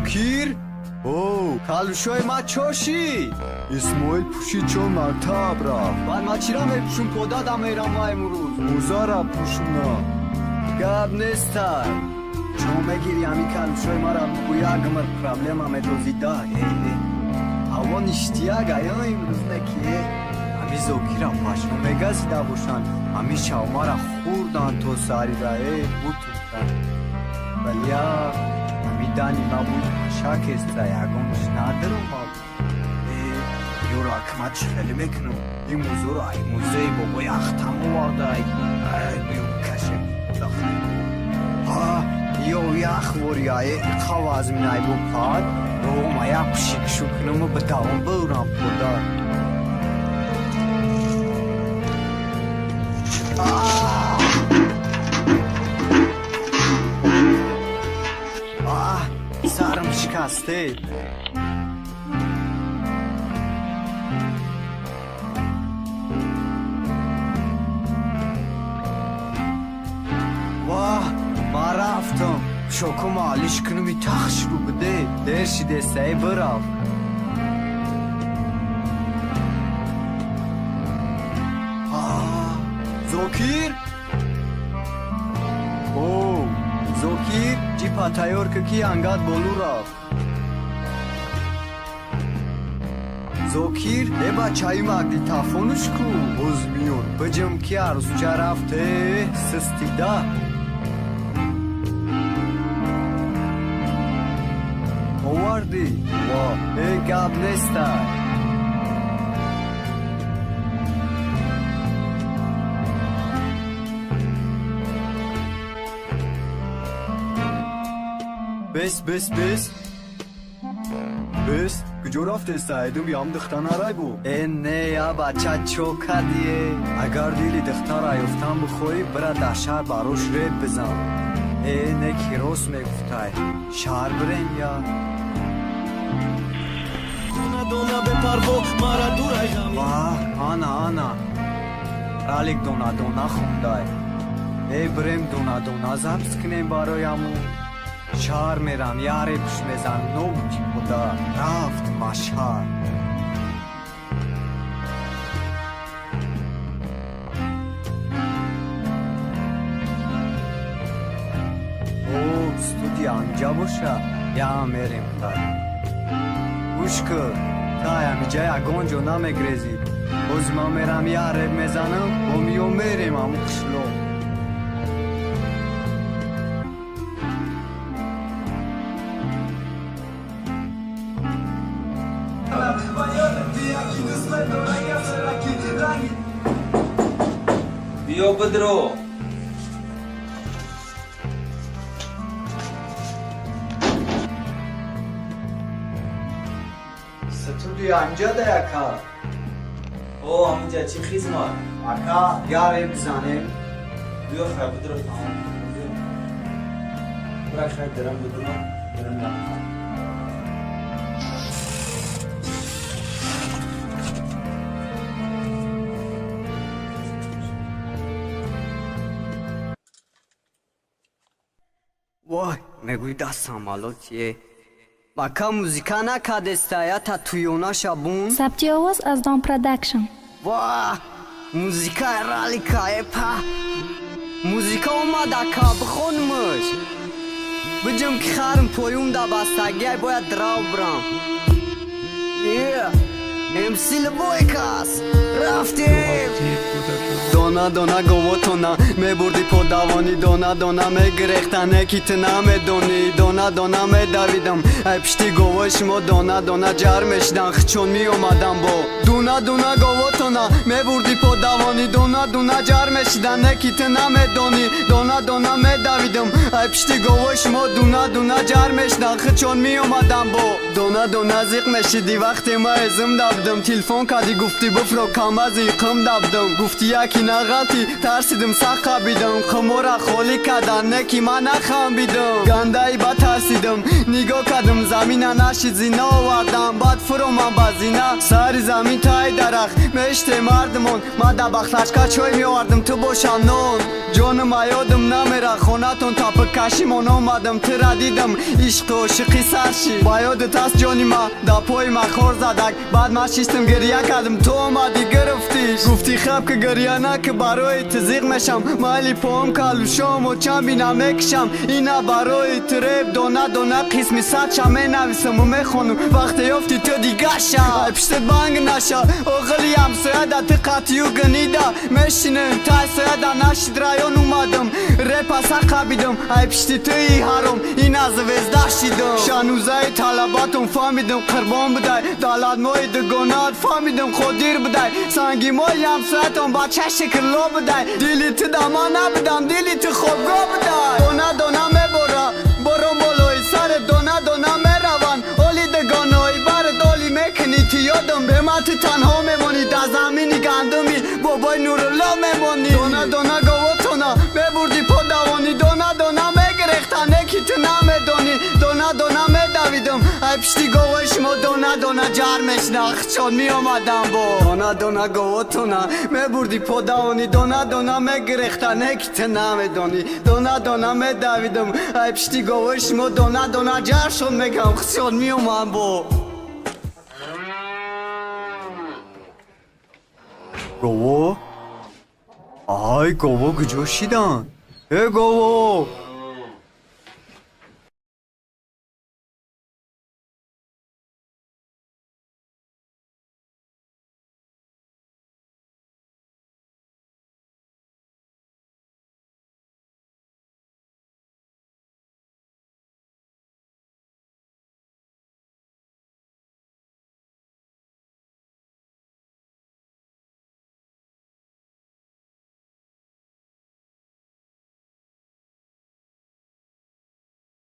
زوکیر او کالوشوی ما چوشی اسماعیل پوشی چون مرتب رفت من ما چی را میپوشم پودادم میرم ما امروز موزا را پوشونا گب نیستای چون میگیری همین کالوشوی ما را بگوی اگمر پرابلم همه دوزی دا هوا نشتیاگ ایا امروز نکیه همی زوکی را پاشنو میگازی دا بوشن همی شاو ما را خوردن تو ساری را بوتوکن ولیا همی دانی ما بود پاشاک استرا یاگونش ندارم ما یورا اکمت خیلی میکنم این موزو را این موزه بابا یختم وارده بیو کشه یو یخ وریای خواز منای بو پاد رو ما یک شک شکنم بداوم برم پودار سرم شکسته واه ما رفتم شوکو مالیش کنمی تخش رو بده درشی دسته برم زوکیر او زوکیر جی پاتایور که کی انگاد بولو رفت زوکیر ابا چای مگدی تافونش کو بوز میون بجم کی عروس چه رفته سستیده آوردی وا ای گب نیسته بس کجا رفته سایدم بیام دختان آرای بو نه یا بچه چوکا دیه اگر دیلی دختان رای افتان بخوری برا در شهر باروش رید بزن نه کیروس میگفتای شهر برین یا دونا به پرو مارا دورای غمی واه آنا رالیک دونا خوندای بریم دونا زبس کنیم بارویامو شهر میرم یاره پش میزن نوچی خدا رفت مشهر او استودیا انجا باشه یا میریم خدا گوش کن تا همی جای گونجو نمیگریزی باز ما میرم یاره میزنم و میو میریم همو قشلو بیا بدرو ستودیا انجا ده اکا او همینجا چی خیزمه اکا یاره بزنیم بیا خیلی بدرو تمام برای خیلی درم بدرو برم نمیم وای میگوی دستم مالوتیه مکا موزیکا نکدسته یا تا تویونا شابون ثبتی آواز از دام پرودکشن واه موزیکا رالیکا اپا موزیکا اومده که بخونمش بجم که خرم پویون دا بستگی باید دراو برم امسیل بویکاس رفتیم دونا گووتونا میبردی پودوانی دونا میگریختن کیت نمیدونی دونا میدویدم ای پشتی گووش ما دونا جرمشدن چون می اومدم با دونا گووتونا میبردی پودوانی دونا جرمشدن کیت نمیدونی دونا میدویدم ای پشتی گووش ما دونا جرمشدن چون می اومدم با دونا زیق مشیدی وقتی ما ازم دبدم تلفن کدی گفتی بفرو کم از ایقم دبدم گفتی یکی نغلطی ترسیدم سقا بیدم خمورا خولی کدن نکی من نخم بیدم گندهی با ترسیدم نگاه کدم زمین نشی زینا آوردم بعد فرو من با زینا سر زمین این تای درخ مشت مردمون ما در بخلشکا چوی میواردم تو بوشانون جانم یادم نمیره خونتون تا پکشیمون اومدم تو را دیدم عشق و عشقی سرشی با یادت هست جانی ما دا پای ما خور زدک بعد ما شیستم گریه کردم تو اومدی گرفتیش گفتی خب که گریه نکه برای تزیق میشم مالی پاهم کلوشم و چند بینم میکشم اینا برای تریب دونه دونه قسمی صد شم می نویسم و میخونم وقتی یافتی تو دیگه شم پشتت بانگ نشه اغلی هم سیده تی قطیو گنیده میشینم تای سیده نشید رایان اومدم ریپا سقبیدم ای پشتی توی حرم این از وزده شیدم شانوزه طلباتم فهمیدم قربان بدای دالات مای دگونات فهمیدم خودیر بدای سنگی مای هم سیدم با چه شکل لو بدای دیلی تو دما نبدم دیلی تو خوبگاه بدای دونه دونه میبره برم بلوی سر دونه دونه میروان اولی دگانوی بر دولی میکنی تو یادم به ما تو تنها میمونی در زمینی گندمی بابای نورالله میمونی دونه دونه گوتونا ببردی پا دوانی دونه دونه میگرختن نکی تو نمیدونی دونه دونه میدویدم ای پشتی گوش ما دونه دونه جرمش نخچان میامدم با دونه دونه گوتونا میبردی پا دوانی دونه دونه میگرختن نکی تو نمیدونی دونه دونه میدویدم ای پشتی گوش ما دونه دونه جرشون میگم خچان میامدم با گوو آی گوو کجا شیدن؟ ای گوو